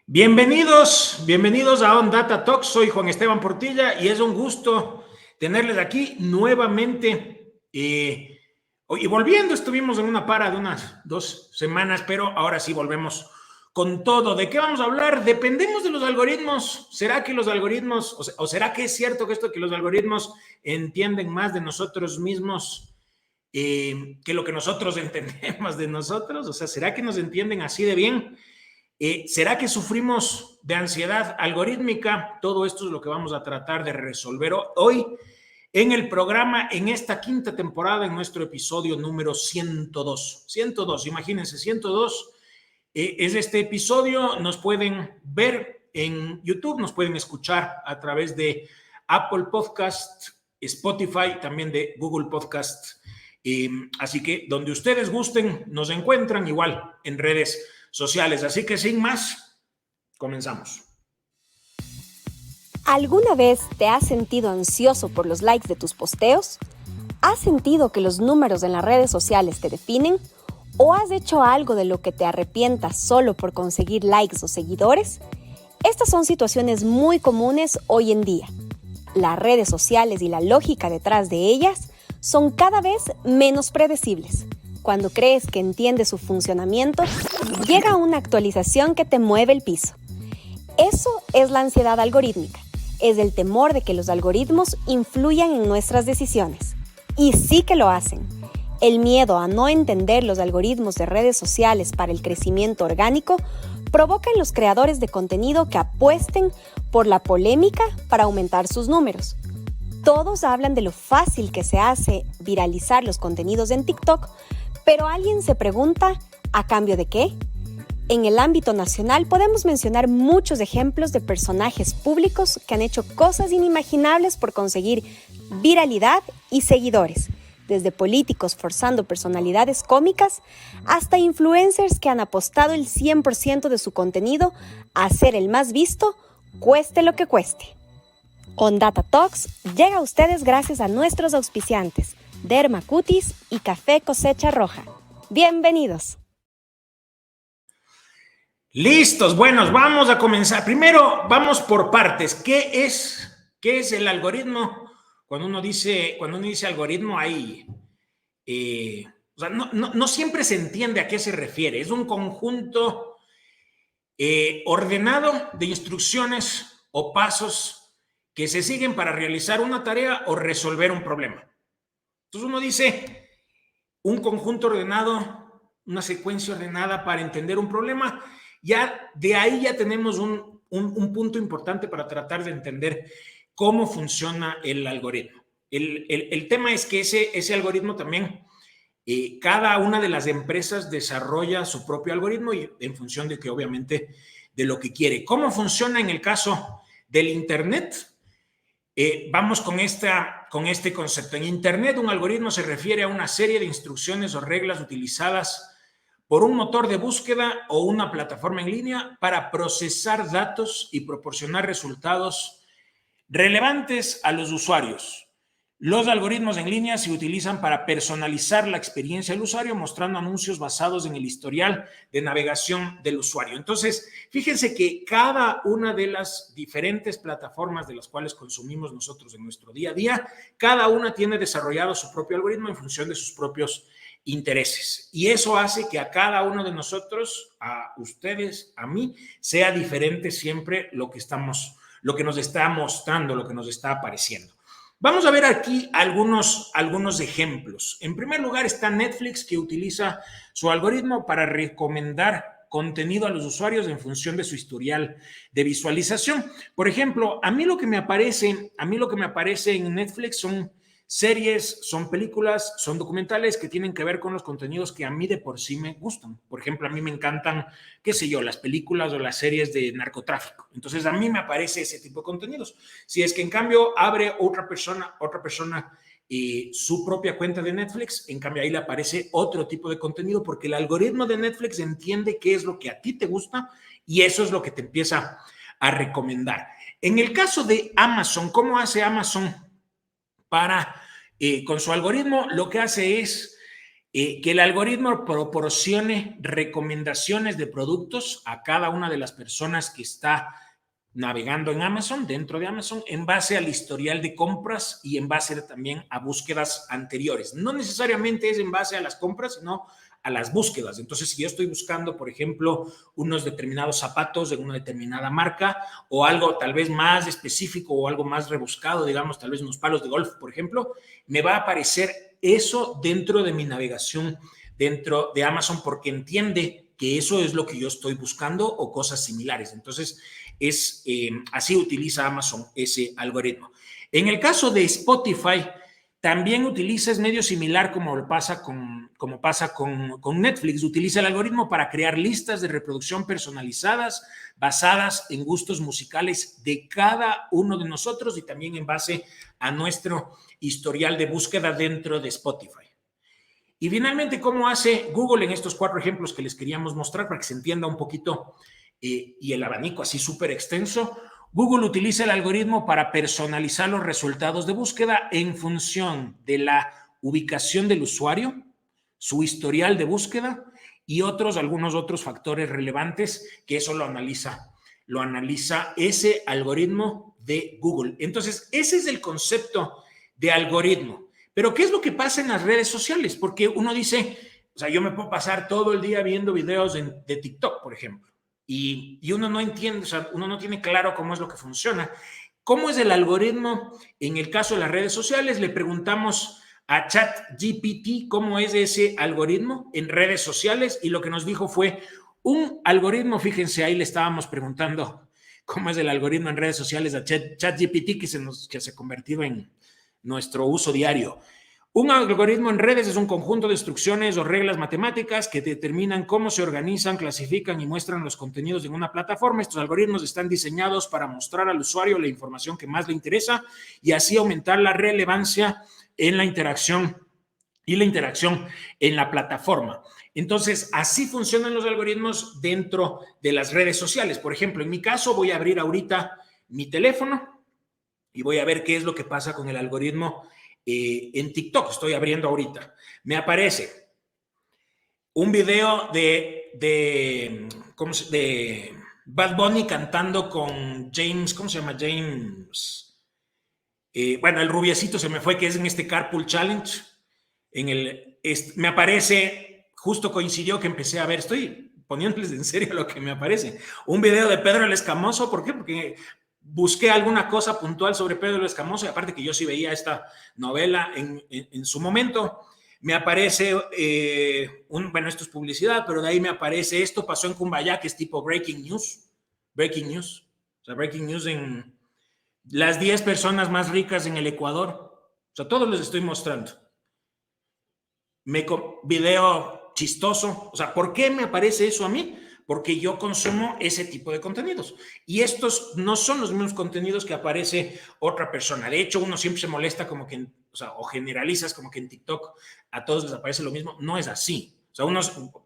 Bienvenidos a On Data Talks. Soy Juan Esteban Portilla y es un gusto tenerles aquí nuevamente. Y volviendo, estuvimos en una para de unas 2 semanas, pero ahora sí volvemos con todo. ¿De qué vamos a hablar? Dependemos de los algoritmos. ¿Será que los algoritmos, o será que es cierto que que los algoritmos entienden más de nosotros mismos que lo que nosotros entendemos de nosotros? O sea, ¿será que nos entienden así de bien? ¿Será que sufrimos de ansiedad algorítmica? Todo esto es lo que vamos a tratar de resolver hoy en el programa, en esta quinta temporada, en nuestro episodio número 102. 102, imagínense, 102 es este episodio. Nos pueden ver en YouTube, nos pueden escuchar a través de Apple Podcast, Spotify, también de Google Podcast. Así que donde ustedes gusten, nos encuentran igual en redes sociales. Así que sin más, comenzamos. ¿Alguna vez te has sentido ansioso por los likes de tus posteos? ¿Has sentido que los números en las redes sociales te definen? ¿O has hecho algo de lo que te arrepientas solo por conseguir likes o seguidores? Estas son situaciones muy comunes hoy en día. Las redes sociales y la lógica detrás de ellas son cada vez menos predecibles. Cuando crees que entiendes su funcionamiento, llega una actualización que te mueve el piso. Eso es la ansiedad algorítmica. Es el temor de que los algoritmos influyan en nuestras decisiones. Y sí que lo hacen. El miedo a no entender los algoritmos de redes sociales para el crecimiento orgánico provoca en los creadores de contenido que apuesten por la polémica para aumentar sus números. Todos hablan de lo fácil que se hace viralizar los contenidos en TikTok, pero alguien se pregunta, ¿a cambio de qué? En el ámbito nacional podemos mencionar muchos ejemplos de personajes públicos que han hecho cosas inimaginables por conseguir viralidad y seguidores, desde políticos forzando personalidades cómicas hasta influencers que han apostado el 100% de su contenido a ser el más visto, cueste lo que cueste. On Data Talks llega a ustedes gracias a nuestros auspiciantes, Derma Cutis y Café Cosecha Roja. ¡Bienvenidos! Listos, buenos, vamos a comenzar. Primero, vamos por partes. ¿Qué es el algoritmo? Cuando uno dice algoritmo, hay, o sea, no siempre se entiende a qué se refiere. Es un conjunto ordenado de instrucciones o pasos que se siguen para realizar una tarea o resolver un problema. Entonces uno dice un conjunto ordenado, una secuencia ordenada para entender un problema. Ya de ahí ya tenemos un punto importante para tratar de entender cómo funciona el algoritmo. El tema es que ese algoritmo también, cada una de las empresas desarrolla su propio algoritmo y en función de que obviamente de lo que quiere. ¿Cómo funciona en el caso del Internet? Vamos con este concepto. En Internet, un algoritmo se refiere a una serie de instrucciones o reglas utilizadas por un motor de búsqueda o una plataforma en línea para procesar datos y proporcionar resultados relevantes a los usuarios. Los algoritmos en línea se utilizan para personalizar la experiencia del usuario, mostrando anuncios basados en el historial de navegación del usuario. Entonces, fíjense que cada una de las diferentes plataformas de las cuales consumimos nosotros en nuestro día a día, cada una tiene desarrollado su propio algoritmo en función de sus propios intereses. Y eso hace que a cada uno de nosotros, a ustedes, a mí, sea diferente siempre lo que nos está mostrando, lo que nos está apareciendo. Vamos a ver aquí algunos ejemplos. En primer lugar está Netflix, que utiliza su algoritmo para recomendar contenido a los usuarios en función de su historial de visualización. Por ejemplo, a mí lo que me aparece en Netflix son series, son películas, son documentales que tienen que ver con los contenidos que a mí de por sí me gustan. Por ejemplo, a mí me encantan, qué sé yo, las películas o las series de narcotráfico. Entonces, a mí me aparece ese tipo de contenidos. Si es que en cambio abre otra persona su propia cuenta de Netflix, en cambio ahí le aparece otro tipo de contenido porque el algoritmo de Netflix entiende qué es lo que a ti te gusta y eso es lo que te empieza a recomendar. En el caso de Amazon, ¿cómo hace Amazon con su algoritmo? Lo que hace es Que el algoritmo proporcione recomendaciones de productos a cada una de las personas que está navegando en Amazon, dentro de Amazon, en base al historial de compras y en base también a búsquedas anteriores. No necesariamente es en base a las compras, sino a las búsquedas. Entonces, si yo estoy buscando, por ejemplo, unos determinados zapatos de una determinada marca o algo tal vez más específico o algo más rebuscado, digamos, tal vez unos palos de golf, por ejemplo, me va a aparecer eso dentro de mi navegación dentro de Amazon porque entiende que eso es lo que yo estoy buscando o cosas similares. Entonces, así utiliza Amazon ese algoritmo. En el caso de Spotify, también utiliza, es medio similar como pasa con Netflix, utiliza el algoritmo para crear listas de reproducción personalizadas basadas en gustos musicales de cada uno de nosotros y también en base a nuestro historial de búsqueda dentro de Spotify. Y finalmente, ¿cómo hace Google en estos 4 ejemplos que les queríamos mostrar para que se entienda un poquito y el abanico así súper extenso? Google utiliza el algoritmo para personalizar los resultados de búsqueda en función de la ubicación del usuario, su historial de búsqueda y algunos otros factores relevantes que eso lo analiza ese algoritmo de Google. Entonces, ese es el concepto de algoritmo. Pero, ¿qué es lo que pasa en las redes sociales? Porque uno dice, o sea, yo me puedo pasar todo el día viendo videos de TikTok, por ejemplo, y uno no entiende, o sea, uno no tiene claro cómo es lo que funciona. ¿Cómo es el algoritmo? En el caso de las redes sociales, le preguntamos a ChatGPT cómo es ese algoritmo en redes sociales y lo que nos dijo fue un algoritmo, fíjense, ahí le estábamos preguntando cómo es el algoritmo en redes sociales a ChatGPT que se ha convertido en nuestro uso diario. Un algoritmo en redes es un conjunto de instrucciones o reglas matemáticas que determinan cómo se organizan, clasifican y muestran los contenidos en una plataforma. Estos algoritmos están diseñados para mostrar al usuario la información que más le interesa y así aumentar la relevancia en la interacción en la plataforma. Entonces, así funcionan los algoritmos dentro de las redes sociales. Por ejemplo, en mi caso, voy a abrir ahorita mi teléfono y voy a ver qué es lo que pasa con el algoritmo en TikTok. Estoy abriendo ahorita. Me aparece un video de Bad Bunny cantando con James, ¿cómo se llama? James. Bueno, el rubiecito se me fue, que es en este Carpool Challenge. Me aparece, justo coincidió que empecé a ver, estoy poniéndoles en serio lo que me aparece. Un video de Pedro el Escamoso. ¿Por qué? Porque busqué alguna cosa puntual sobre Pedro el Escamoso y aparte que yo sí veía esta novela en su momento. Me aparece, bueno, esto es publicidad, pero de ahí me aparece, esto pasó en Cumbayá, que es tipo breaking news, o sea, breaking news en las 10 personas más ricas en el Ecuador. O sea, todos les estoy mostrando. Video chistoso. O sea, ¿por qué me aparece eso a mí? Porque yo consumo ese tipo de contenidos. Y estos no son los mismos contenidos que aparece otra persona. De hecho, uno siempre se molesta como que, o generalizas como que en TikTok a todos les aparece lo mismo. No es así. O sea,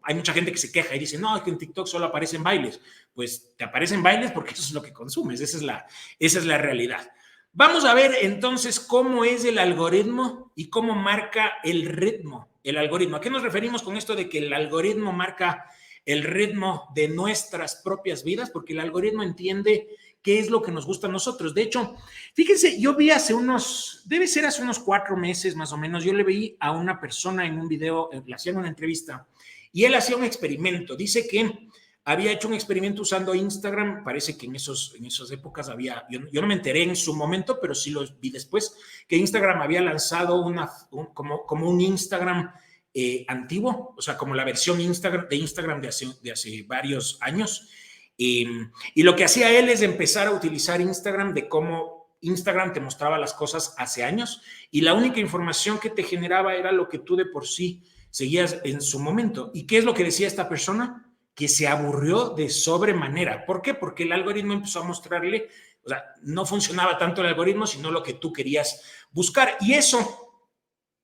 hay mucha gente que se queja y dice, no, es que en TikTok solo aparecen bailes. Pues te aparecen bailes porque eso es lo que consumes. Esa es la realidad. Vamos a ver entonces cómo es el algoritmo y cómo marca el ritmo. El algoritmo. ¿A qué nos referimos con esto de que el algoritmo marca el ritmo de nuestras propias vidas? Porque el algoritmo entiende qué es lo que nos gusta a nosotros. De hecho, fíjense, yo vi hace unos 4 meses más o menos, yo le vi a una persona en un video, le hacían una entrevista y él hacía un experimento. Dice que había hecho un experimento usando Instagram. Parece que en esas épocas había, yo no me enteré en su momento, pero sí lo vi después, que Instagram había lanzado como un Instagram antiguo, o sea, como la versión de Instagram de hace varios años. Y lo que hacía él es empezar a utilizar Instagram de cómo Instagram te mostraba las cosas hace años y la única información que te generaba era lo que tú de por sí seguías en su momento. ¿Y qué es lo que decía esta persona? Que se aburrió de sobremanera. ¿Por qué? Porque el algoritmo empezó a mostrarle, o sea, no funcionaba tanto el algoritmo, sino lo que tú querías buscar. Y eso,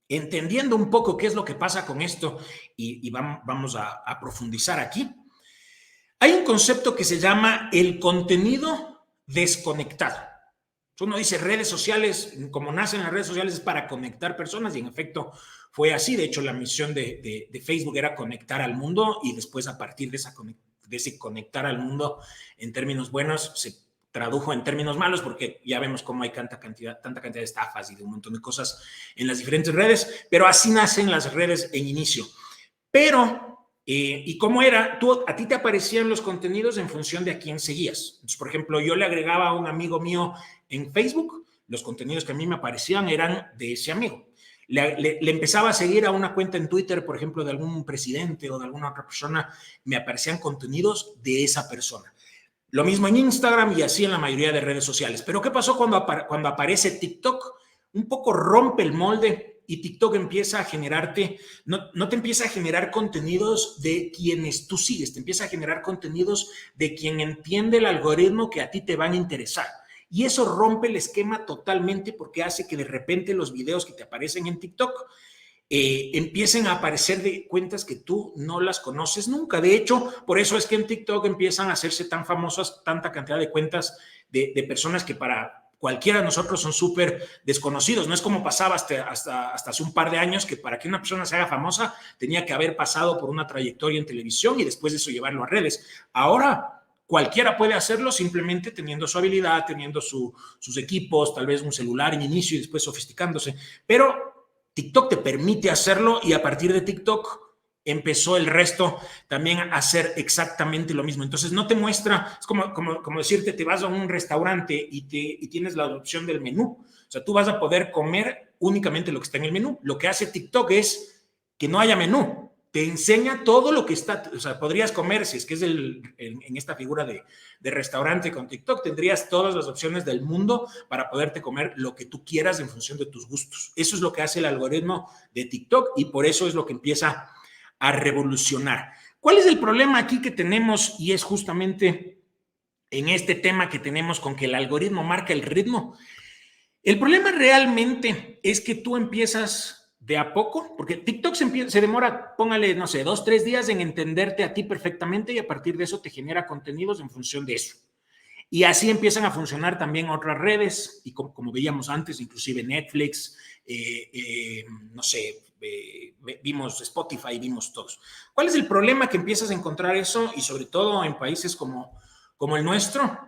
entendiendo un poco qué es lo que pasa con esto, y vamos a profundizar aquí, hay un concepto que se llama el contenido desconectado. Uno dice redes sociales, como nacen las redes sociales es para conectar personas y en efecto fue así. De hecho, la misión de Facebook era conectar al mundo y después a partir de ese conectar al mundo en términos buenos se tradujo en términos malos porque ya vemos cómo hay tanta cantidad de estafas y de un montón de cosas en las diferentes redes, pero así nacen las redes en inicio. Pero, ¿y cómo era? A ti te aparecían los contenidos en función de a quién seguías. Entonces, por ejemplo, yo le agregaba a un amigo mío en Facebook, los contenidos que a mí me aparecían eran de ese amigo. Le empezaba a seguir a una cuenta en Twitter, por ejemplo, de algún presidente o de alguna otra persona, me aparecían contenidos de esa persona. Lo mismo en Instagram y así en la mayoría de redes sociales. Pero ¿qué pasó cuando aparece TikTok? Un poco rompe el molde y TikTok empieza a generarte, no te empieza a generar contenidos de quienes tú sigues, te empieza a generar contenidos de quien entiende el algoritmo que a ti te van a interesar. Y eso rompe el esquema totalmente porque hace que de repente los videos que te aparecen en TikTok empiecen a aparecer de cuentas que tú no las conoces nunca. De hecho, por eso es que en TikTok empiezan a hacerse tan famosas tanta cantidad de cuentas de personas que para cualquiera de nosotros son súper desconocidos. No es como pasaba hasta hace un par de años que para que una persona se haga famosa tenía que haber pasado por una trayectoria en televisión y después de eso llevarlo a redes. Ahora cualquiera puede hacerlo simplemente teniendo su habilidad, teniendo sus equipos, tal vez un celular en inicio y después sofisticándose. Pero TikTok te permite hacerlo y a partir de TikTok empezó el resto también a hacer exactamente lo mismo. Entonces no te muestra, es como decirte, te vas a un restaurante y tienes la opción del menú. O sea, tú vas a poder comer únicamente lo que está en el menú. Lo que hace TikTok es que no haya menú. Te enseña todo lo que está, o sea, podrías comer, si es que es en esta figura de restaurante con TikTok, tendrías todas las opciones del mundo para poderte comer lo que tú quieras en función de tus gustos. Eso es lo que hace el algoritmo de TikTok y por eso es lo que empieza a revolucionar. ¿Cuál es el problema aquí que tenemos? Y es justamente en este tema que tenemos con que el algoritmo marca el ritmo. El problema realmente es que tú empiezas de a poco, porque TikTok se demora, póngale, no sé, 2, 3 días en entenderte a ti perfectamente y a partir de eso te genera contenidos en función de eso. Y así empiezan a funcionar también otras redes, y como veíamos antes, inclusive Netflix, no sé, vimos Spotify, vimos todos. ¿Cuál es el problema? Que empiezas a encontrar eso y sobre todo en países como el nuestro.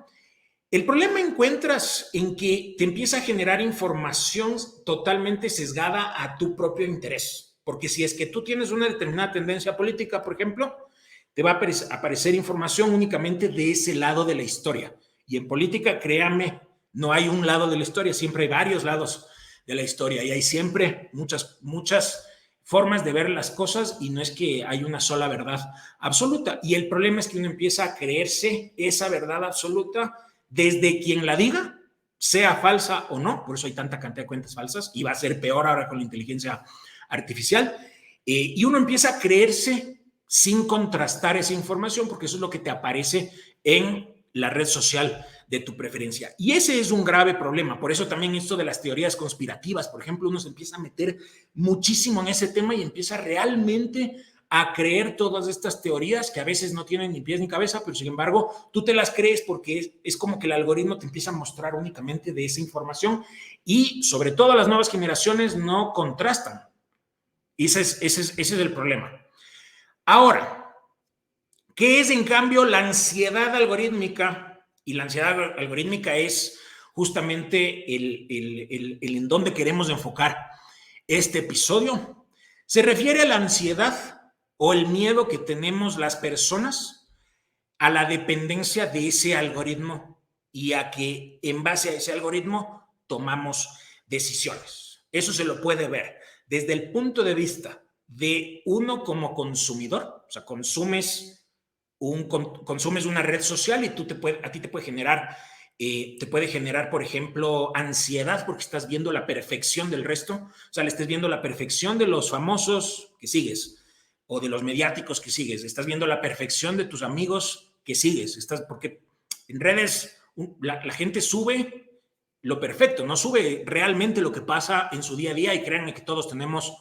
El problema encuentras en que te empieza a generar información totalmente sesgada a tu propio interés. Porque si es que tú tienes una determinada tendencia política, por ejemplo, te va a aparecer información únicamente de ese lado de la historia. Y en política, créame, no hay un lado de la historia, siempre hay varios lados de la historia y hay siempre muchas formas de ver las cosas y no es que hay una sola verdad absoluta. Y el problema es que uno empieza a creerse esa verdad absoluta desde quien la diga, sea falsa o no, por eso hay tanta cantidad de cuentas falsas y va a ser peor ahora con la inteligencia artificial, y uno empieza a creerse sin contrastar esa información porque eso es lo que te aparece en la red social de tu preferencia. Y ese es un grave problema. Por eso también esto de las teorías conspirativas, por ejemplo, uno se empieza a meter muchísimo en ese tema y empieza realmente a creer todas estas teorías que a veces no tienen ni pies ni cabeza, pero sin embargo tú te las crees porque es como que el algoritmo te empieza a mostrar únicamente de esa información y sobre todo las nuevas generaciones no contrastan. Y ese es el problema. Ahora, ¿qué es en cambio la ansiedad algorítmica? Y la ansiedad algorítmica es justamente el en dónde queremos enfocar este episodio. Se refiere a la ansiedad o el miedo que tenemos las personas a la dependencia de ese algoritmo y a que en base a ese algoritmo tomamos decisiones. Eso se lo puede ver desde el punto de vista de uno como consumidor, o sea, consumes una red social y a ti te puede generar, por ejemplo, ansiedad porque estás viendo la perfección del resto, o sea, le estás viendo la perfección de los famosos que sigues o de los mediáticos que sigues, estás viendo la perfección de tus amigos que sigues, porque en redes la gente sube lo perfecto, no sube realmente lo que pasa en su día a día y créanme que todos tenemos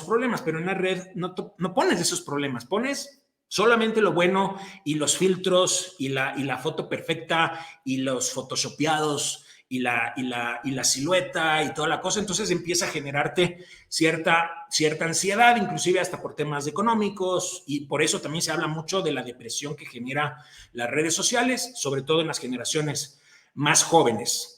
problemas, pero en la red no pones esos problemas, pones solamente lo bueno y los filtros y la foto perfecta y los photoshopeados la silueta y toda la cosa, entonces empieza a generarte cierta ansiedad, inclusive hasta por temas económicos, y por eso también se habla mucho de la depresión que genera las redes sociales, sobre todo en las generaciones más jóvenes.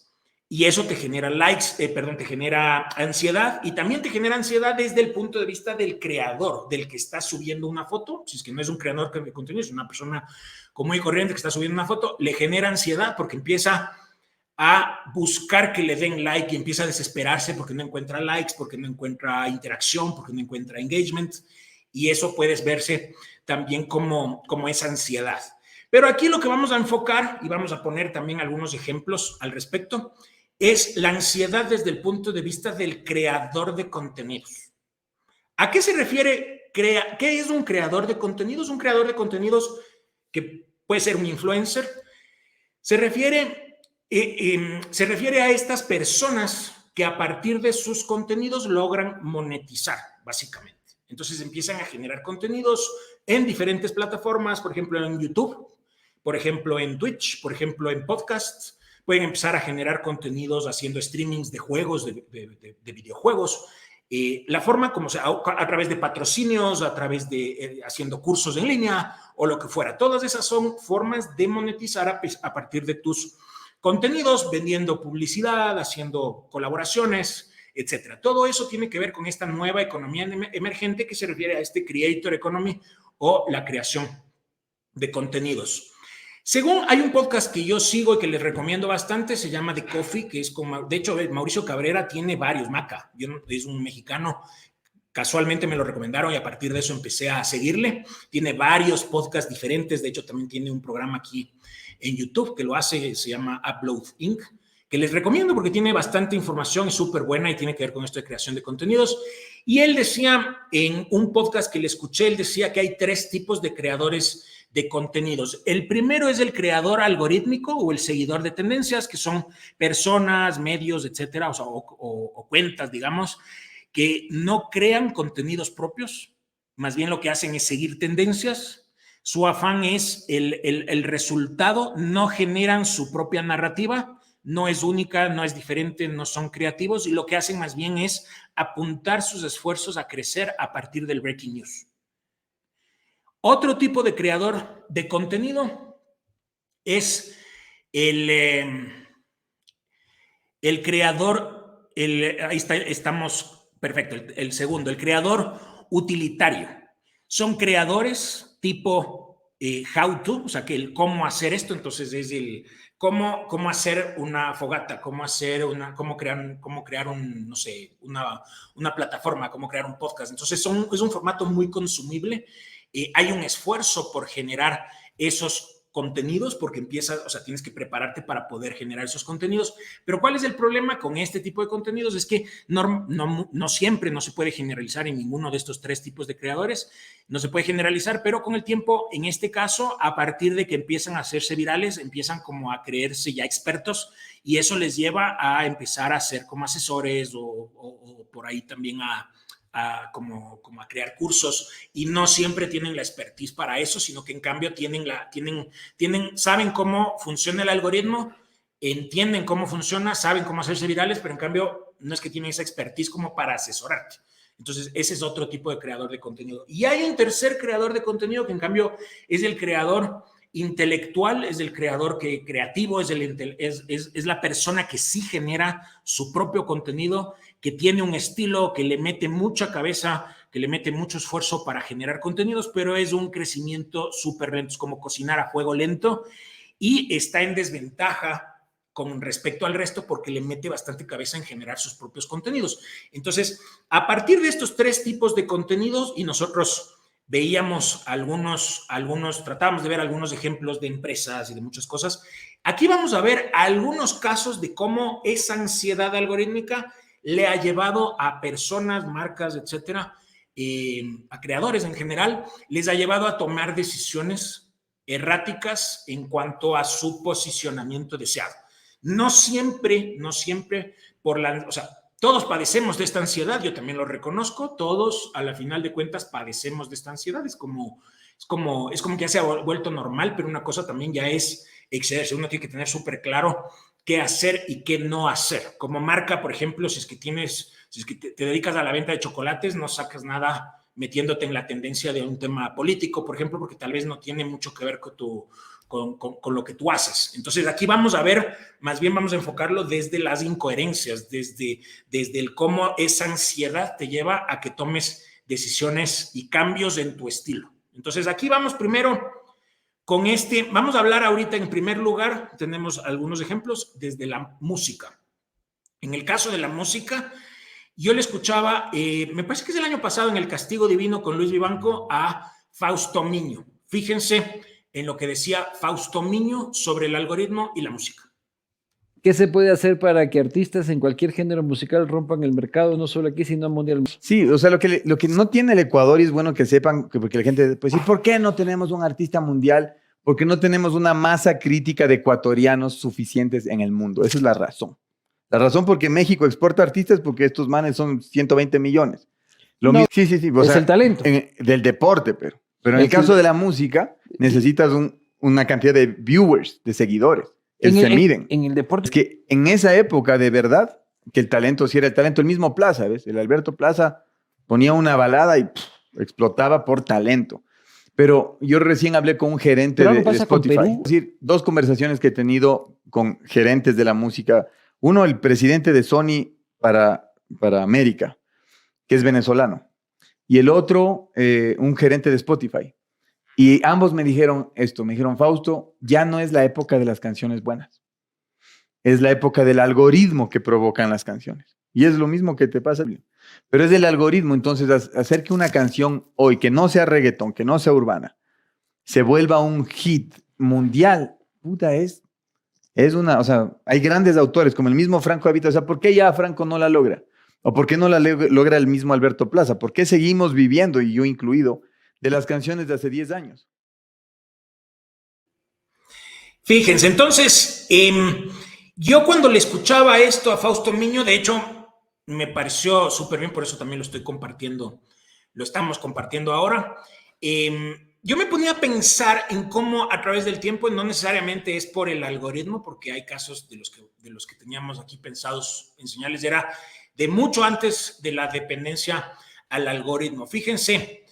Y eso te genera te genera ansiedad, y también te genera ansiedad desde el punto de vista del creador, del que está subiendo una foto. Si es que no es un creador de contenido, es una persona común y corriente que está subiendo una foto, le genera ansiedad porque empieza a buscar que le den like y empieza a desesperarse porque no encuentra likes, porque no encuentra interacción, porque no encuentra engagement, y eso puede verse también como esa ansiedad. Pero aquí lo que vamos a enfocar, y vamos a poner también algunos ejemplos al respecto, es la ansiedad desde el punto de vista del creador de contenidos. ¿A qué se refiere? ¿Qué es un creador de contenidos? Un creador de contenidos que puede ser un influencer. Se refiere a estas personas que a partir de sus contenidos logran monetizar, básicamente. Entonces empiezan a generar contenidos en diferentes plataformas, por ejemplo en YouTube, por ejemplo en Twitch, por ejemplo en podcasts. Pueden empezar a generar contenidos haciendo streamings de juegos, de videojuegos. La forma como sea, a través de patrocinios, a través de haciendo cursos en línea o lo que fuera. Todas esas son formas de monetizar a partir de tus contenidos, vendiendo publicidad, haciendo colaboraciones, etcétera. Todo eso tiene que ver con esta nueva economía emergente que se refiere a este creator economy o la creación de contenidos. Según hay un podcast que yo sigo y que les recomiendo bastante, se llama The Coffee, que es como, de hecho, Mauricio Cabrera tiene varios, Maca, es un mexicano, casualmente me lo recomendaron y a partir de eso empecé a seguirle. Tiene varios podcasts diferentes, de hecho también tiene un programa aquí en YouTube que lo hace, se llama Upload Inc., que les recomiendo porque tiene bastante información, es súper buena y tiene que ver con esto de creación de contenidos. Y él decía, en un podcast que le escuché, él decía que hay 3 tipos de creadores de contenidos. El primero es el creador algorítmico o el seguidor de tendencias, que son personas, medios, etcétera, o cuentas, digamos, que no crean contenidos propios, más bien lo que hacen es seguir tendencias. Su afán es el resultado, no generan su propia narrativa, no es única, no es diferente, no son creativos, y lo que hacen más bien es apuntar sus esfuerzos a crecer a partir del breaking news. Otro tipo de creador de contenido es el creador, ahí estamos, perfecto, el segundo, el creador utilitario. Son creadores tipo how to, o sea, que el cómo hacer esto, entonces es el cómo hacer una fogata, cómo crear un, no sé, una plataforma, cómo crear un podcast. Entonces es un formato muy consumible. Hay un esfuerzo por generar esos contenidos porque tienes que prepararte para poder generar esos contenidos. Pero ¿cuál es el problema con este tipo de contenidos? Es que no siempre no se puede generalizar en ninguno de estos 3 tipos de creadores. No se puede generalizar, pero con el tiempo, en este caso, a partir de que empiezan a hacerse virales, empiezan como a creerse ya expertos y eso les lleva a empezar a ser como asesores o por ahí también como a crear cursos, y no siempre tienen la expertise para eso, sino que en cambio saben cómo funciona el algoritmo, entienden cómo funciona, saben cómo hacerse virales, pero en cambio no es que tienen esa expertise como para asesorarte. Entonces ese es otro tipo de creador de contenido. Y hay un tercer creador de contenido que en cambio es el creador intelectual, es el creador creativo, es la persona que sí genera su propio contenido, que tiene un estilo, que le mete mucha cabeza, que le mete mucho esfuerzo para generar contenidos, pero es un crecimiento súper lento, es como cocinar a fuego lento y está en desventaja con respecto al resto porque le mete bastante cabeza en generar sus propios contenidos. Entonces, a partir de estos 3 tipos de contenidos, y nosotros veíamos tratábamos de ver algunos ejemplos de empresas y de muchas cosas. Aquí vamos a ver algunos casos de cómo esa ansiedad algorítmica le ha llevado a personas, marcas, etcétera, a creadores en general, les ha llevado a tomar decisiones erráticas en cuanto a su posicionamiento deseado. No siempre todos padecemos de esta ansiedad, yo también lo reconozco, todos a la final de cuentas padecemos de esta ansiedad, es como que ya se ha vuelto normal, pero una cosa también ya es excederse, uno tiene que tener súper claro qué hacer y qué no hacer. Como marca, por ejemplo, si es que te dedicas a la venta de chocolates, no sacas nada metiéndote en la tendencia de un tema político, por ejemplo, porque tal vez no tiene mucho que ver con lo que tú haces. Entonces, aquí vamos a ver, más bien vamos a enfocarlo desde las incoherencias, desde el cómo esa ansiedad te lleva a que tomes decisiones y cambios en tu estilo. Entonces, aquí vamos primero con vamos a hablar ahorita en primer lugar, tenemos algunos ejemplos desde la música. En el caso de la música, yo le escuchaba, me parece que es el año pasado en El Castigo Divino con Luis Vivanco a Fausto Miño. Fíjense en lo que decía Fausto Miño sobre el algoritmo y la música. ¿Qué se puede hacer para que artistas en cualquier género musical rompan el mercado, no solo aquí, sino mundialmente? Sí, o sea, lo que no tiene el Ecuador, y es bueno que sepan, porque la gente, pues, ¿y por qué no tenemos un artista mundial? Porque no tenemos una masa crítica de ecuatorianos suficientes en el mundo. Esa es la razón. La razón por qué México exporta artistas es porque estos manes son 120 millones. Sí. O sea, el talento. Del deporte, pero en el caso de la música, necesitas una cantidad de viewers, de seguidores. Se miden. En el deporte. Es que en esa época, de verdad, que el talento sí era el talento. El mismo Plaza, ¿ves? El Alberto Plaza ponía una balada y explotaba por talento. Pero yo recién hablé con un gerente de Spotify. Es decir, 2 conversaciones que he tenido con gerentes de la música. Uno, el presidente de Sony para América, que es venezolano. Y el otro, un gerente de Spotify. Y ambos me dijeron esto, me dijeron, Fausto, ya no es la época de las canciones buenas. Es la época del algoritmo que provocan las canciones. Y es lo mismo que te pasa. Pero es el algoritmo. Entonces, hacer que una canción hoy, que no sea reggaetón, que no sea urbana, se vuelva un hit mundial, puta, es una, o sea, hay grandes autores, como el mismo Franco Evita. O sea, ¿por qué ya Franco no la logra? ¿O por qué no la logra el mismo Alberto Plaza? ¿Por qué seguimos viviendo, y yo incluido, de las canciones de hace 10 años? Fíjense, entonces, yo cuando le escuchaba esto a Fausto Miño, de hecho, me pareció súper bien, por eso también lo estoy compartiendo, lo estamos compartiendo ahora. Yo me ponía a pensar en cómo a través del tiempo, no necesariamente es por el algoritmo, porque hay casos de los que teníamos aquí pensados enseñarles, era de mucho antes de la dependencia al algoritmo. Fíjense,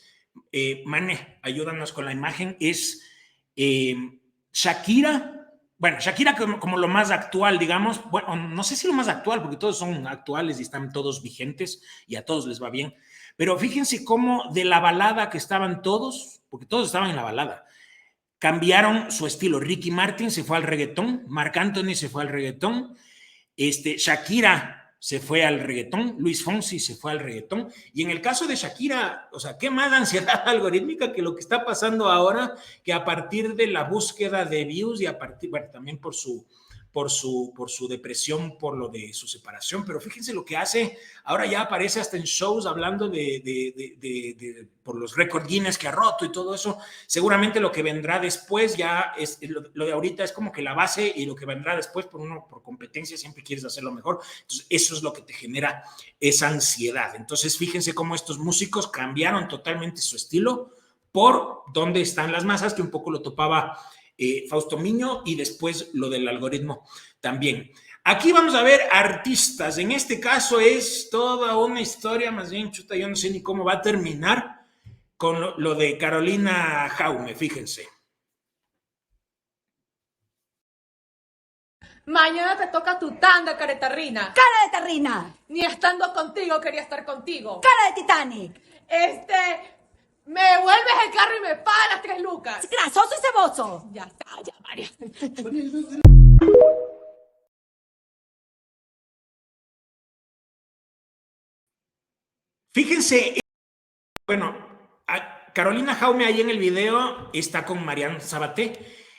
Mane, ayúdanos con la imagen, es Shakira, bueno, Shakira como lo más actual, digamos, bueno, no sé si lo más actual, porque todos son actuales y están todos vigentes y a todos les va bien, pero fíjense cómo de la balada que estaban todos, porque todos estaban en la balada, cambiaron su estilo. Ricky Martin se fue al reggaetón, Marc Anthony se fue al reggaetón, Shakira se fue al reggaetón, Luis Fonsi se fue al reggaetón, y en el caso de Shakira, o sea, ¿qué más ansiedad algorítmica que lo que está pasando ahora, que a partir de la búsqueda de views y a partir, bueno, también por su depresión, por lo de su separación, pero fíjense lo que hace, ahora ya aparece hasta en shows hablando por los récord Guinness que ha roto y todo eso. Seguramente lo que vendrá después ya es, lo de ahorita es como que la base, y lo que vendrá después por competencia siempre quieres hacerlo mejor, entonces eso es lo que te genera esa ansiedad. Entonces fíjense cómo estos músicos cambiaron totalmente su estilo por dónde están las masas, que un poco lo topaba Fausto Miño, y después lo del algoritmo también. Aquí vamos a ver artistas. En este caso es toda una historia, más bien, chuta, yo no sé ni cómo va a terminar con lo de Carolina Jaume, fíjense. Mañana te toca tu tanda, caretarrina. ¡Cara de tarrina! Ni estando contigo quería estar contigo. ¡Cara de Titanic! Me vuelves el carro y me pagas las 3 lucas. ¡Grasoso y ceboso! Ya está, ya, María. Fíjense, bueno, Carolina Jaume ahí en el video está con Marianne Sabaté.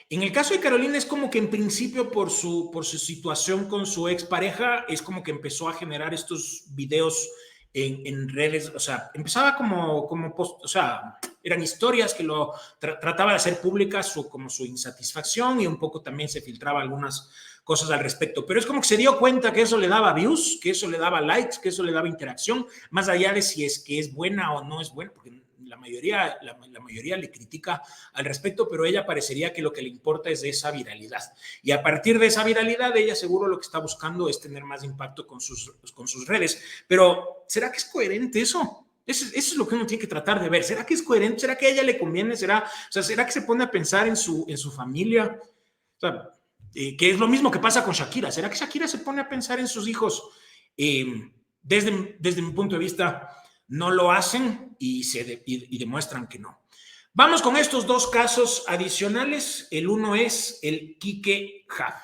En el caso de Carolina es como que en principio por su situación con su expareja es como que empezó a generar estos videos en redes, o sea, empezaba como post, o sea, eran historias que lo trataba de hacer públicas como su insatisfacción, y un poco también se filtraba algunas cosas al respecto, pero es como que se dio cuenta que eso le daba views, que eso le daba likes, que eso le daba interacción, más allá de si es que es buena o no es buena, porque la mayoría le critica al respecto, pero ella parecería que lo que le importa es esa viralidad. Y a partir de esa viralidad, ella seguro lo que está buscando es tener más impacto con sus redes. Pero, ¿será que es coherente eso? Eso es lo que uno tiene que tratar de ver. ¿Será que es coherente? ¿Será que a ella le conviene? ¿Será que se pone a pensar en su familia? O sea, que es lo mismo que pasa con Shakira. ¿Será que Shakira se pone a pensar en sus hijos? Desde mi punto de vista, no lo hacen y demuestran que no. Vamos con estos dos casos adicionales. El uno es el Quique Hub.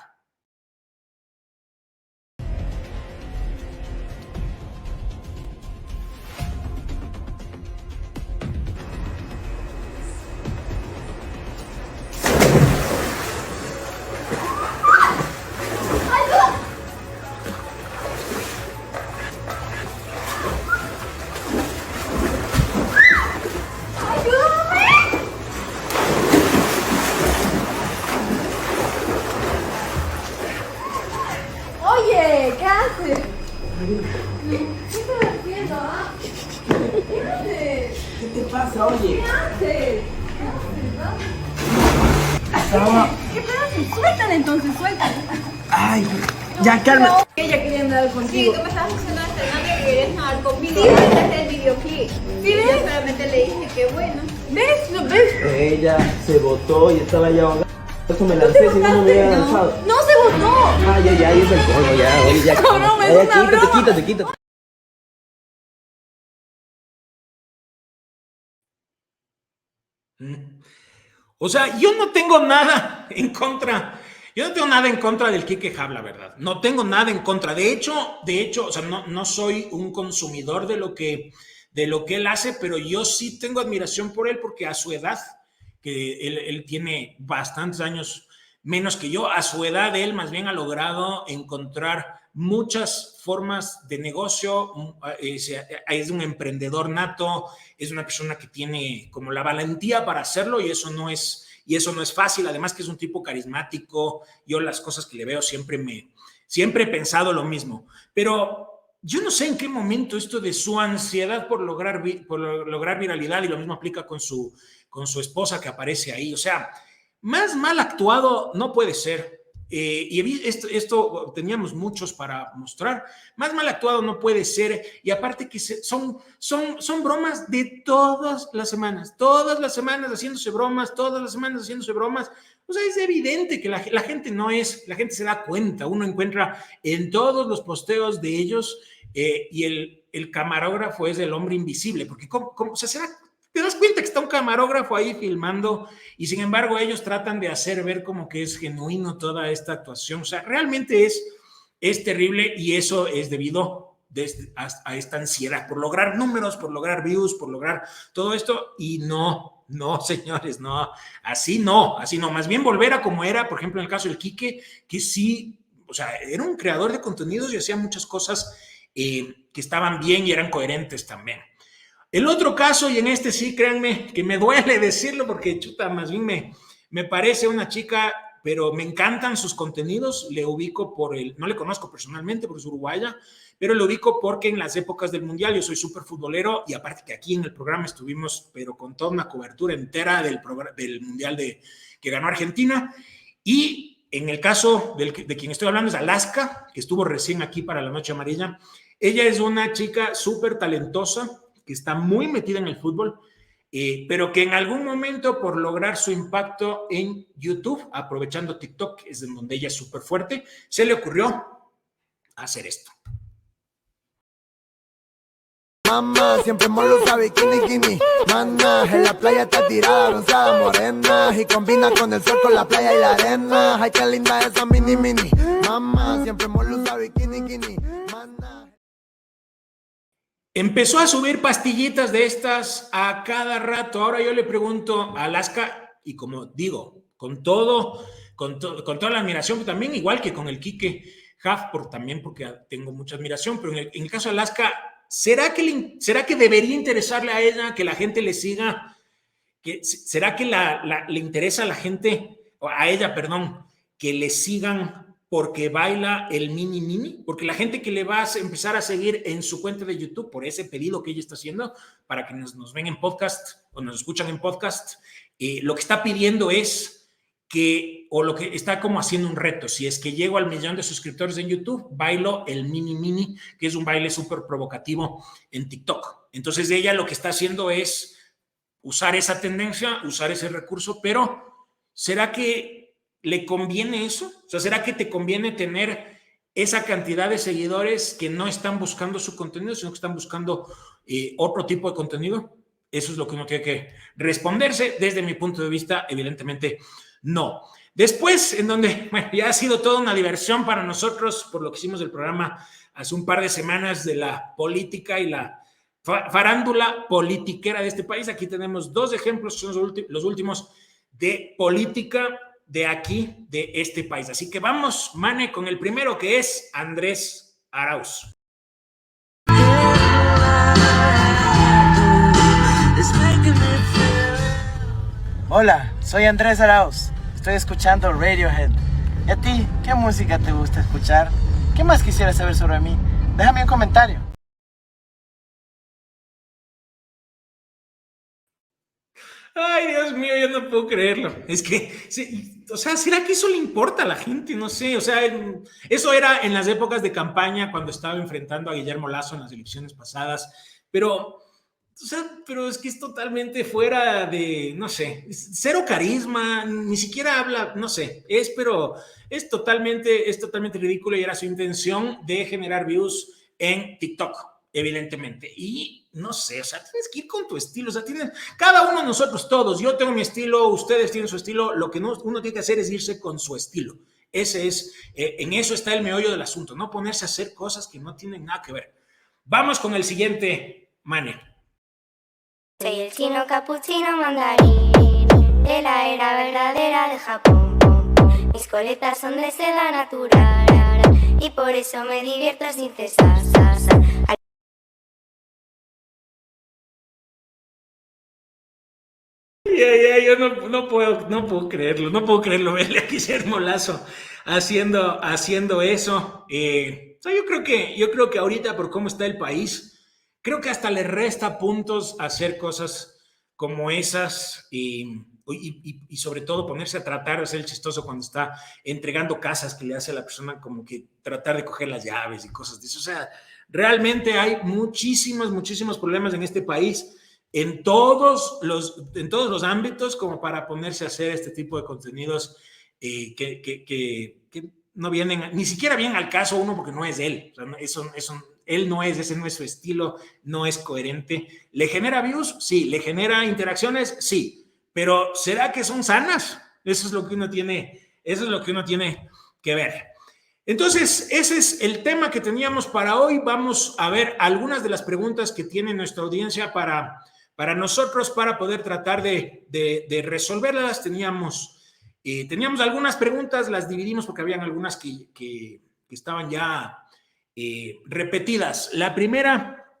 Oye, ¿qué haces? ¿Qué estás haciendo, ah? ¿Qué haces? ¿Qué te pasa, oye? ¿Qué haces? ¿Qué pedazo? Suéltala entonces, suéltala. Ay, ya, calma. Ella quería andar contigo. Sí, tú me estabas diciendo hasta nada que querías nadar conmigo. Sí, desde el videoclip. ¿Sí ves? Yo solamente le dije que bueno. ¿Ves? ¿No ves? Ella se botó y estaba ya ahogada. Por eso me lancé, si no me hubiera lanzado. No se botó. Ah, ya, es el colmo, ya, oye, ya. No, broma, es Ya, una broma. quítate. O sea, yo no tengo nada en contra. Yo no tengo nada en contra del Quique Hub, la verdad. No tengo nada en contra. De hecho, o sea, no soy un consumidor de lo que él hace, pero yo sí tengo admiración por él porque a su edad, que él tiene bastantes años menos que yo, a su edad él más bien ha logrado encontrar muchas formas de negocio, es un emprendedor nato, es una persona que tiene como la valentía para hacerlo y eso no es fácil, además que es un tipo carismático. Yo las cosas que le veo siempre he pensado lo mismo, pero yo no sé en qué momento esto de su ansiedad por lograr viralidad, y lo mismo aplica con su esposa que aparece ahí, o sea, más mal actuado no puede ser. Y esto teníamos muchos para mostrar. Más mal actuado no puede ser. Y aparte que son bromas de todas las semanas haciéndose bromas, O sea, es evidente que la gente la gente se da cuenta. Uno encuentra en todos los posteos de ellos y el camarógrafo es el hombre invisible. Porque, o sea, te das cuenta que está un camarógrafo ahí filmando y sin embargo ellos tratan de hacer ver como que es genuino toda esta actuación. O sea, realmente es terrible y eso es debido a esta ansiedad por lograr números, por lograr views, por lograr todo esto y no, señores, no, así no. Más bien volver a como era, por ejemplo, en el caso del Quique, que sí, o sea, era un creador de contenidos y hacía muchas cosas que estaban bien y eran coherentes también. El otro caso, y en este sí, créanme, que me duele decirlo porque chuta, más bien me parece una chica, pero me encantan sus contenidos, le ubico no le conozco personalmente porque es uruguaya, pero le ubico porque en las épocas del Mundial yo soy súper futbolero y aparte que aquí en el programa estuvimos, pero con toda una cobertura entera del Mundial que ganó Argentina. Y en el caso de quien estoy hablando es Alaska, que estuvo recién aquí para la Noche Amarilla. Ella es una chica súper talentosa, que está muy metida en el fútbol, pero que en algún momento por lograr su impacto en YouTube, aprovechando TikTok, es en donde ella es súper fuerte, se le ocurrió hacer esto. Mamá, siempre molo usa bikini. Mana, en la playa está tirada, bronceada, morena. Y combina con el sol, con la playa y la arena. Ay, qué linda esa mini. Mamá, siempre molo usa bikini. Mana. Empezó a subir pastillitas de estas a cada rato. Ahora yo le pregunto a Alaska, y como digo, con toda la admiración, también igual que con el Quique Hub, también porque tengo mucha admiración, pero en el caso de Alaska, ¿será que debería interesarle a ella que la gente le siga? ¿Será que le interesa a la gente, a ella, perdón, que le sigan porque baila el mini, porque la gente que le va a empezar a seguir en su cuenta de YouTube por ese pedido que ella está haciendo, para que nos ven en podcast o nos escuchan en podcast, lo que está pidiendo es o lo que está como haciendo un reto, si es que llego al 1,000,000 de suscriptores en YouTube, bailo el mini, que es un baile súper provocativo en TikTok. Entonces ella lo que está haciendo es usar esa tendencia, usar ese recurso, pero ¿será que le conviene eso? O sea, ¿será que te conviene tener esa cantidad de seguidores que no están buscando su contenido, sino que están buscando otro tipo de contenido? Eso es lo que uno tiene que responderse. Desde mi punto de vista, evidentemente, no. Después, en donde ya ha sido toda una diversión para nosotros por lo que hicimos el programa hace un par de semanas de la política y la farándula politiquera de este país. Aquí tenemos 2 ejemplos, son los últimos de política de aquí, de este país. Así que vamos, Mane, con el primero, que es Andrés Arauz. Hola, soy Andrés Arauz. Estoy escuchando Radiohead. ¿Y a ti? ¿Qué música te gusta escuchar? ¿Qué más quisieras saber sobre mí? Déjame un comentario. Ay, Dios mío, yo no puedo creerlo. Es que, sí, o sea, ¿será que eso le importa a la gente? No sé, o sea, eso era en las épocas de campaña cuando estaba enfrentando a Guillermo Lasso en las elecciones pasadas, pero... O sea, pero es que es totalmente fuera de, no sé, cero carisma, ni siquiera habla, no sé, pero es totalmente ridículo y era su intención de generar views en TikTok, evidentemente. Y no sé, o sea, tienes que ir con tu estilo, o sea, cada uno de nosotros, todos, yo tengo mi estilo, ustedes tienen su estilo, lo que uno tiene que hacer es irse con su estilo. En eso está el meollo del asunto, no ponerse a hacer cosas que no tienen nada que ver. Vamos con el siguiente, Mane. Soy el chino capuchino mandarín de la era verdadera de Japón. Mis coletas son de seda natural y por eso me divierto sin cesar. Yo no puedo creerlo, verle a Guillermo Lasso haciendo eso. O sea, yo creo que ahorita, por cómo está el país, creo que hasta le resta puntos hacer cosas como esas y sobre todo ponerse a tratar de hacer el chistoso cuando está entregando casas que le hace a la persona, como que tratar de coger las llaves y cosas de eso. O sea, realmente hay muchísimos problemas en este país en todos los ámbitos como para ponerse a hacer este tipo de contenidos que no vienen, ni siquiera vienen al caso uno, porque no es él. O sea, ese no es su estilo, no es coherente. ¿Le genera views? Sí. ¿Le genera interacciones? Sí. Pero ¿será que son sanas? Eso es lo que uno tiene que ver. Entonces, ese es el tema que teníamos para hoy. Vamos a ver algunas de las preguntas que tiene nuestra audiencia para nosotros, para poder tratar de resolverlas. Teníamos algunas preguntas, las dividimos porque habían algunas que estaban ya repetidas. La primera,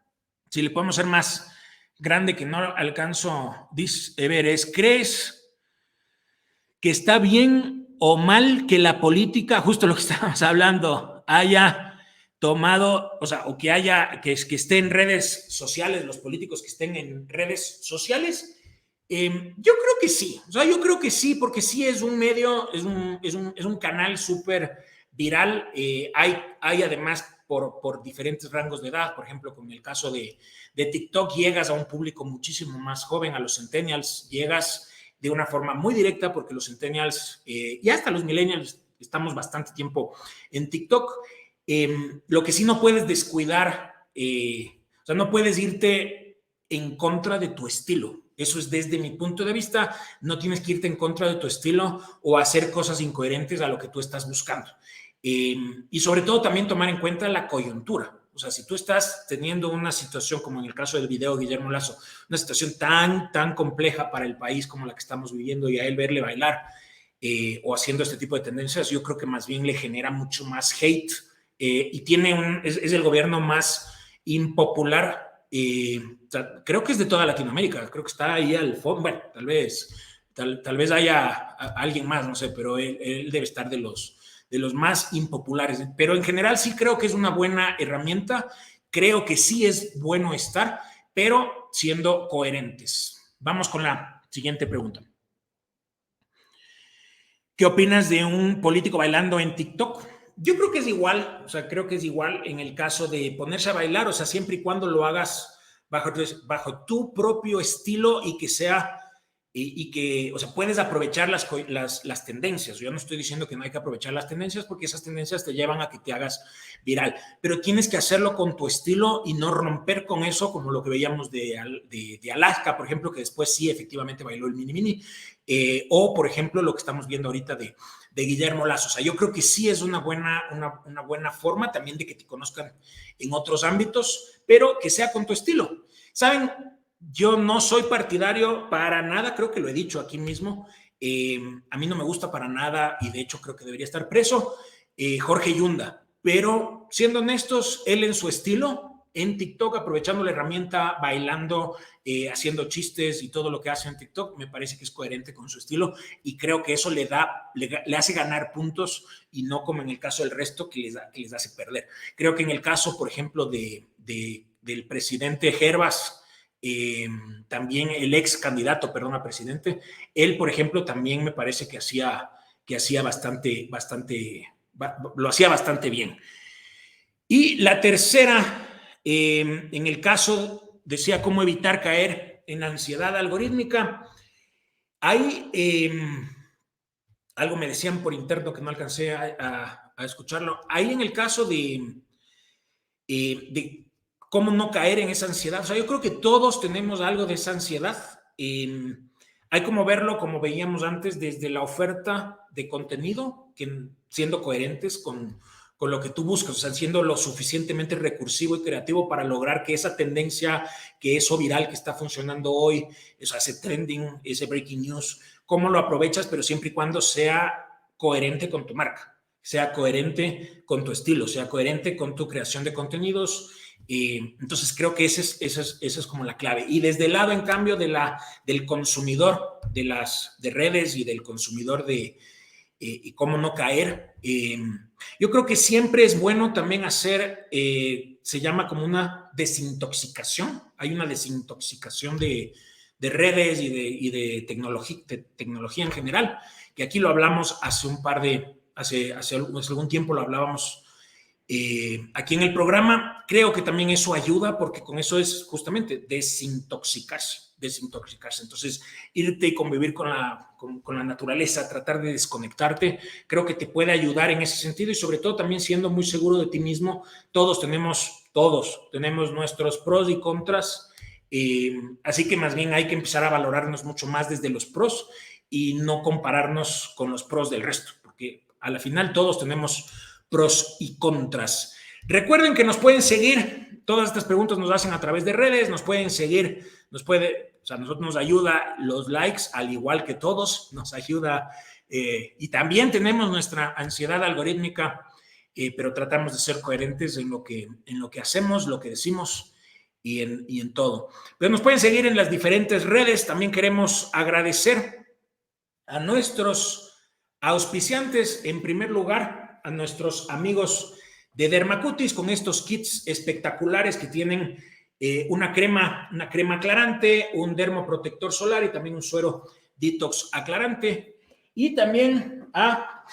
si le podemos hacer más grande, que no alcanzo a ver, es: ¿crees que está bien o mal que la política, justo lo que estábamos hablando, haya tomado, o sea, o que esté en redes sociales, los políticos que estén en redes sociales? Yo creo que sí, o sea, yo creo que sí, porque sí es un medio, es un canal súper viral. Hay además por diferentes rangos de edad. Por ejemplo, con el caso de TikTok, llegas a un público muchísimo más joven, a los centennials, llegas de una forma muy directa, porque los centennials y hasta los millennials estamos bastante tiempo en TikTok. Lo que sí no puedes descuidar, o sea, no puedes irte en contra de tu estilo. Eso es desde mi punto de vista. No tienes que irte en contra de tu estilo o hacer cosas incoherentes a lo que tú estás buscando. Y sobre todo también tomar en cuenta la coyuntura. O sea, si tú estás teniendo una situación como en el caso del video de Guillermo Lasso, una situación tan compleja para el país como la que estamos viviendo, y a él verle bailar o haciendo este tipo de tendencias, yo creo que más bien le genera mucho más hate y es el gobierno más impopular. O sea, creo que es de toda Latinoamérica, creo que está ahí al fondo. Bueno, tal vez haya alguien más, no sé, pero él debe estar de los más impopulares. Pero en general sí creo que es una buena herramienta. Creo que sí es bueno estar, pero siendo coherentes. Vamos con la siguiente pregunta. ¿Qué opinas de un político bailando en TikTok? Yo creo que es igual, o sea, creo que es igual en el caso de ponerse a bailar, o sea, siempre y cuando lo hagas bajo tu propio estilo y que sea, y que, o sea, puedes aprovechar las tendencias. Yo no estoy diciendo que no hay que aprovechar las tendencias porque esas tendencias te llevan a que te hagas viral, pero tienes que hacerlo con tu estilo y no romper con eso, como lo que veíamos de Alaska, por ejemplo, que después sí efectivamente bailó el mini, o por ejemplo lo que estamos viendo ahorita de Guillermo Lazo. O sea, yo creo que sí es una buena forma también de que te conozcan en otros ámbitos, pero que sea con tu estilo. ¿Saben? Yo no soy partidario para nada, creo que lo he dicho aquí mismo, a mí no me gusta para nada y de hecho creo que debería estar preso, Jorge Yunda, pero siendo honestos, él en su estilo, en TikTok, aprovechando la herramienta, bailando, haciendo chistes y todo lo que hace en TikTok, me parece que es coherente con su estilo y creo que eso le hace ganar puntos y no como en el caso del resto que les hace perder. Creo que en el caso, por ejemplo, del presidente Hervas, también el ex candidato, perdón, a presidente, él, por ejemplo, también me parece que hacía bastante, lo hacía bastante bien. Y la tercera, en el caso, decía cómo evitar caer en la ansiedad algorítmica. Hay algo me decían por interno que no alcancé a escucharlo. Ahí en el caso de cómo no caer en esa ansiedad. O sea, yo creo que todos tenemos algo de esa ansiedad. Hay como verlo, como veíamos antes, desde la oferta de contenido, que siendo coherentes con lo que tú buscas, o sea, siendo lo suficientemente recursivo y creativo para lograr que esa tendencia, que eso viral que está funcionando hoy, eso, ese trending, ese breaking news, cómo lo aprovechas, pero siempre y cuando sea coherente con tu marca, sea coherente con tu estilo, sea coherente con tu creación de contenidos. Entonces creo que esa es como la clave. Y desde el lado, en cambio, del consumidor de redes y del consumidor y cómo no caer, yo creo que siempre es bueno también hacer, se llama como una desintoxicación. Hay una desintoxicación de redes y de tecnología en general, que aquí lo hablamos hace algún tiempo lo hablábamos aquí en el programa. Creo que también eso ayuda porque con eso es justamente desintoxicarse. Entonces, irte y convivir con la naturaleza, tratar de desconectarte, creo que te puede ayudar en ese sentido y sobre todo también siendo muy seguro de ti mismo. Todos tenemos nuestros pros y contras, así que más bien hay que empezar a valorarnos mucho más desde los pros y no compararnos con los pros del resto, porque a la final todos tenemos pros y contras. Recuerden que nos pueden seguir, todas estas preguntas nos hacen a través de redes, nos pueden seguir, a nosotros nos ayuda los likes, al igual que todos, nos ayuda, y también tenemos nuestra ansiedad algorítmica, pero tratamos de ser coherentes en lo que hacemos, lo que decimos y en todo. Pero nos pueden seguir en las diferentes redes. También queremos agradecer a nuestros auspiciantes, en primer lugar, a nuestros amigos de Dermacutis con estos kits espectaculares que tienen una crema aclarante, un dermoprotector solar y también un suero detox aclarante. Y también a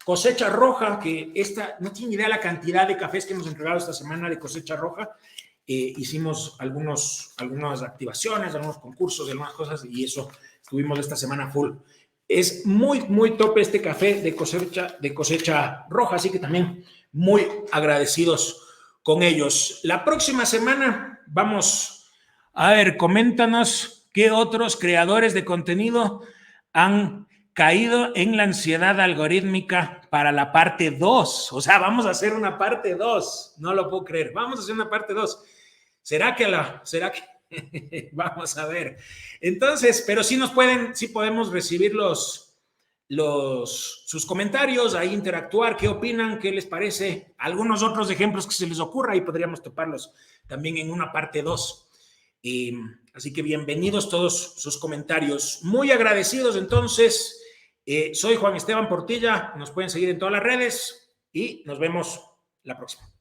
Cosecha Roja, que no tiene idea la cantidad de cafés que hemos entregado esta semana de Cosecha Roja. Hicimos algunas activaciones, algunos concursos, algunas cosas y eso estuvimos esta semana full. Es muy, muy top este café de Cosecha Roja, así que también muy agradecidos con ellos. La próxima semana vamos a ver, coméntanos qué otros creadores de contenido han caído en la ansiedad algorítmica para la parte 2. O sea, vamos a hacer una parte 2. No lo puedo creer. Vamos a hacer una parte 2. ¿Será que vamos a ver? Entonces, pero sí podemos recibir sus comentarios, ahí interactuar, qué opinan, qué les parece, algunos otros ejemplos que se les ocurra y podríamos toparlos también en una parte 2. Así que bienvenidos todos sus comentarios. Muy agradecidos entonces Soy Juan Esteban Portilla, nos pueden seguir en todas las redes y nos vemos la próxima.